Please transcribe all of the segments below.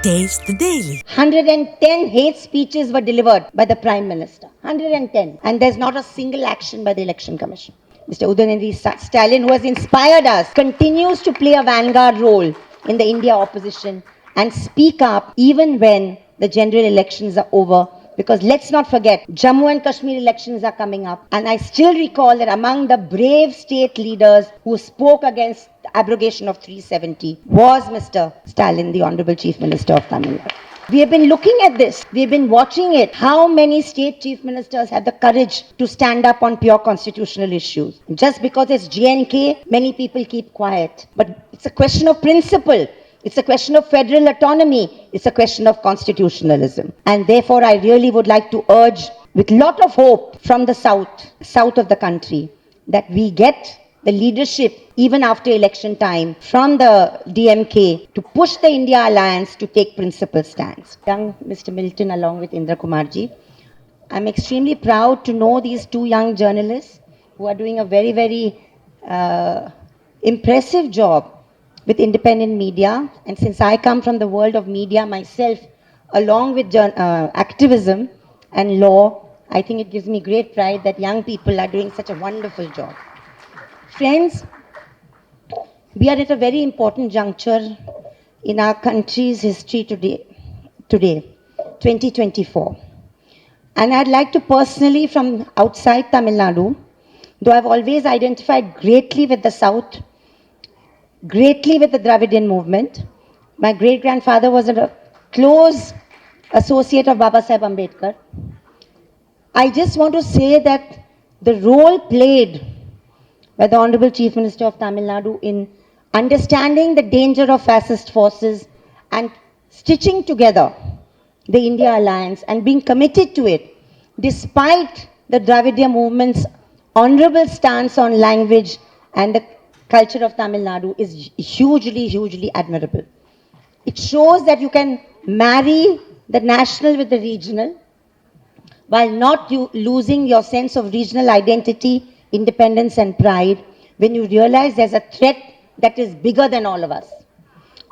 Taste the Daily. 110 hate speeches were delivered by the Prime Minister. 110. And there's not a single action by the Election Commission. Mr. Udayanidhi Stalin, who has inspired us, continues to play a vanguard role in the India opposition and speak up even when the general elections are over. Because let's not forget, Jammu and Kashmir elections are coming up. And I still recall that among the brave state leaders who spoke against the abrogation of 370 was Mr. Stalin, the Honorable Chief Minister of Tamil Nadu. We have been looking at this. We have been watching it. How many state chief ministers have the courage to stand up on pure constitutional issues? Just because it's JNK, many people keep quiet. But it's a question of principle. It's a question of federal autonomy. It's a question of constitutionalism. And therefore, I really would like to urge, with lot of hope from the south of the country, that we get the leadership even after election time from the DMK to push the India Alliance to take principled stands. Young Mr. Milton along with Indra Kumarji. I'm extremely proud to know these two young journalists who are doing a very, very impressive job with independent media. And since I come from the world of media myself, along with activism and law, I think it gives me great pride that young people are doing such a wonderful job. Friends, we are at a very important juncture in our country's history today, 2024. And I'd like to personally, from outside Tamil Nadu, though I've always identified greatly with the South, greatly with the Dravidian movement. My great-grandfather was a close associate of Baba Saheb Ambedkar. I just want to say that the role played by the Honorable Chief Minister of Tamil Nadu in understanding the danger of fascist forces and stitching together the India Alliance and being committed to it, despite the Dravidia movement's honorable stance on language and the culture of Tamil Nadu, is hugely, hugely admirable. It shows that you can marry the national with the regional while not losing your sense of regional identity, independence and pride when you realize there's a threat that is bigger than all of us.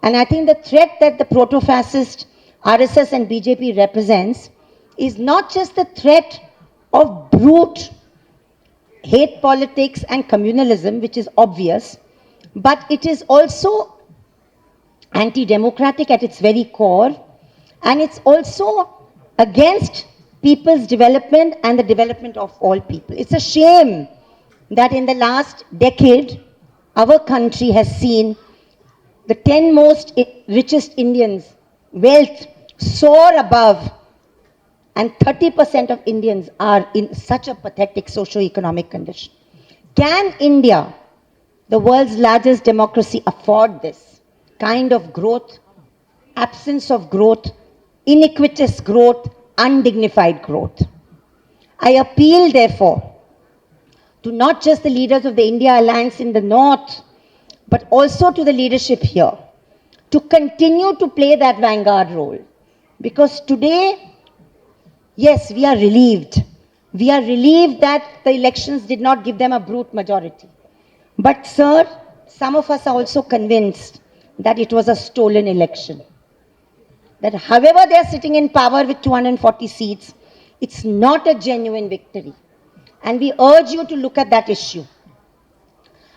And I think the threat that the proto-fascist RSS and BJP represents is not just the threat of brute hate politics and communalism, which is obvious, but it is also anti-democratic at its very core, and it's also against people's development and the development of all people. It's a shame that in the last decade, our country has seen the 10 most richest Indians' wealth soar above, and 30% of Indians are in such a pathetic socio-economic condition. Can India, the world's largest democracy, afford this kind of growth, absence of growth, iniquitous growth, undignified growth? I appeal, therefore, to not just the leaders of the India Alliance in the north, but also to the leadership here, to continue to play that vanguard role. Because today, yes, we are relieved. We are relieved that the elections did not give them a brute majority. But sir, some of us are also convinced that it was a stolen election. That however they are sitting in power with 240 seats, it's not a genuine victory. And we urge you to look at that issue.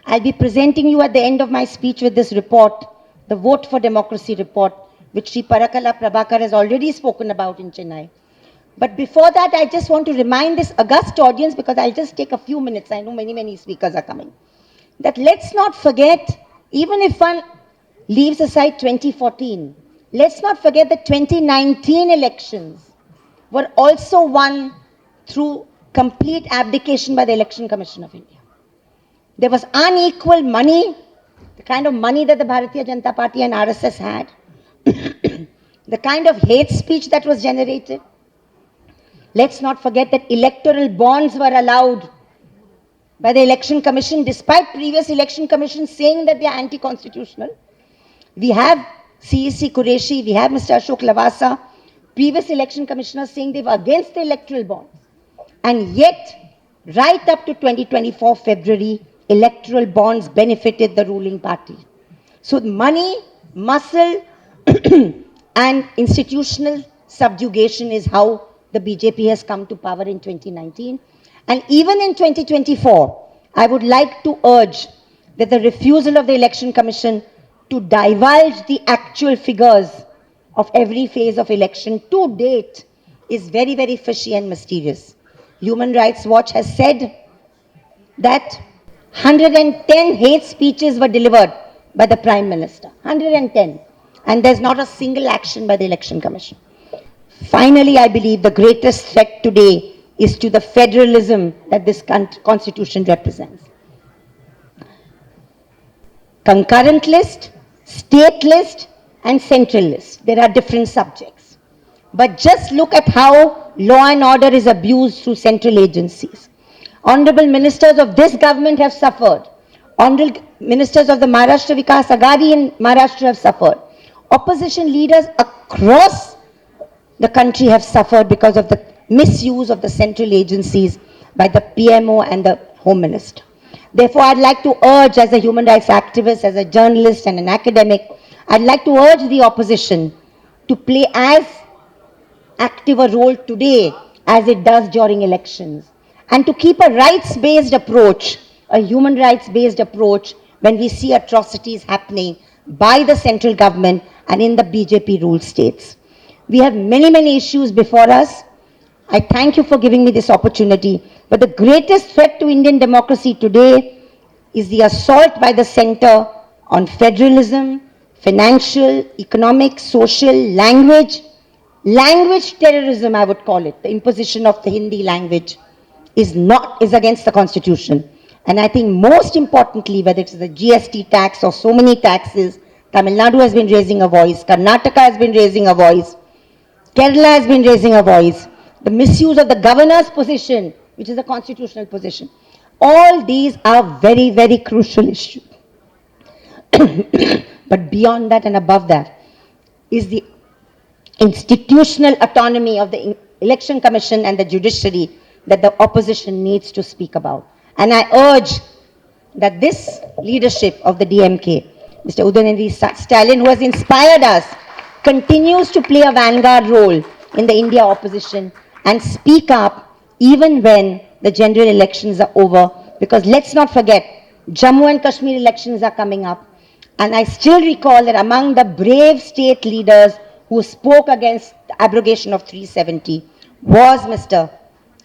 I'll be presenting you at the end of my speech with this report, the Vote for Democracy report, which Sri Parakala Prabhakar has already spoken about in Chennai. But before that, I just want to remind this august audience, because I'll just take a few minutes, I know many speakers are coming, that let's not forget, even if one leaves aside 2014, let's not forget that 2019 elections were also won through complete abdication by the Election Commission of India. There was unequal money, the kind of money that the Bharatiya Janata Party and RSS had, the kind of hate speech that was generated. Let's not forget that electoral bonds were allowed by the Election Commission, despite previous Election Commissions saying that they are anti-constitutional. We have CEC Qureshi, we have Mr. Ashok Lavasa, previous Election Commissioners saying they were against the electoral bonds. And yet, right up to 2024 February, electoral bonds benefited the ruling party. So money, muscle, and institutional subjugation is how the BJP has come to power in 2019. And even in 2024, I would like to urge that the refusal of the Election Commission to divulge the actual figures of every phase of election to date is very, very fishy and mysterious. Human Rights Watch has said that 110 hate speeches were delivered by the Prime Minister. 110. And there's not a single action by the Election Commission. Finally, I believe the greatest threat today is to the federalism that this constitution represents. Concurrent list, state list, and central list. There are different subjects. But just look at how law and order is abused through central agencies. Honorable ministers of this government have suffered. Honorable ministers of the Maharashtra Vikas Aghadi in Maharashtra have suffered. Opposition leaders across the country have suffered because of the misuse of the central agencies by the PMO and the Home Minister. Therefore, I'd like to urge, as a human rights activist, as a journalist and an academic, I'd like to urge the opposition to play as active a role today as it does during elections, and to keep a rights-based approach, a human rights-based approach when we see atrocities happening by the central government and in the BJP-ruled states. We have many, many issues before us. I thank you for giving me this opportunity. But the greatest threat to Indian democracy today is the assault by the center on federalism, financial, economic, social, language terrorism, I would call it. The imposition of the Hindi language is against the constitution. And I think most importantly, whether it's the GST tax or so many taxes, Tamil Nadu has been raising a voice, Karnataka has been raising a voice, Kerala has been raising a voice, the misuse of the governor's position, which is a constitutional position. All these are very, very crucial issues. But beyond that and above that is the institutional autonomy of the Election Commission and the judiciary that the opposition needs to speak about. And I urge that this leadership of the DMK, Mr. Udayanidhi Stalin, who has inspired us, continues to play a vanguard role in the India opposition and speak up even when the general elections are over. Because let's not forget, Jammu and Kashmir elections are coming up. And I still recall that among the brave state leaders who spoke against the abrogation of 370 was Mr.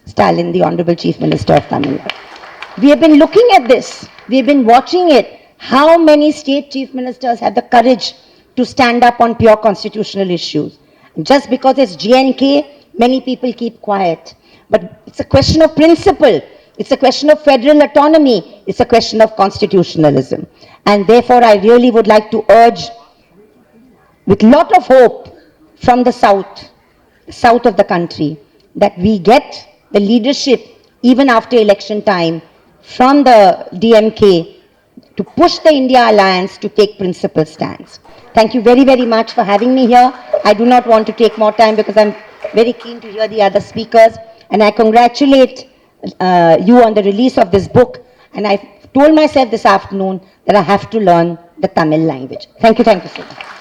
Stalin, the Honorable Chief Minister of Tamil Nadu. We have been looking at this. We have been watching it. How many state chief ministers have the courage to stand up on pure constitutional issues? Just because it's JNK, many people keep quiet. But it's a question of principle. It's a question of federal autonomy. It's a question of constitutionalism. And therefore, I really would like to urge, with lot of hope from the south of the country, that we get the leadership, even after election time, from the DMK to push the India Alliance to take principled stands. Thank you very, very much for having me here. I do not want to take more time because I'm very keen to hear the other speakers. And I congratulate you on the release of this book. And I told myself this afternoon that I have to learn the Tamil language. Thank you so much.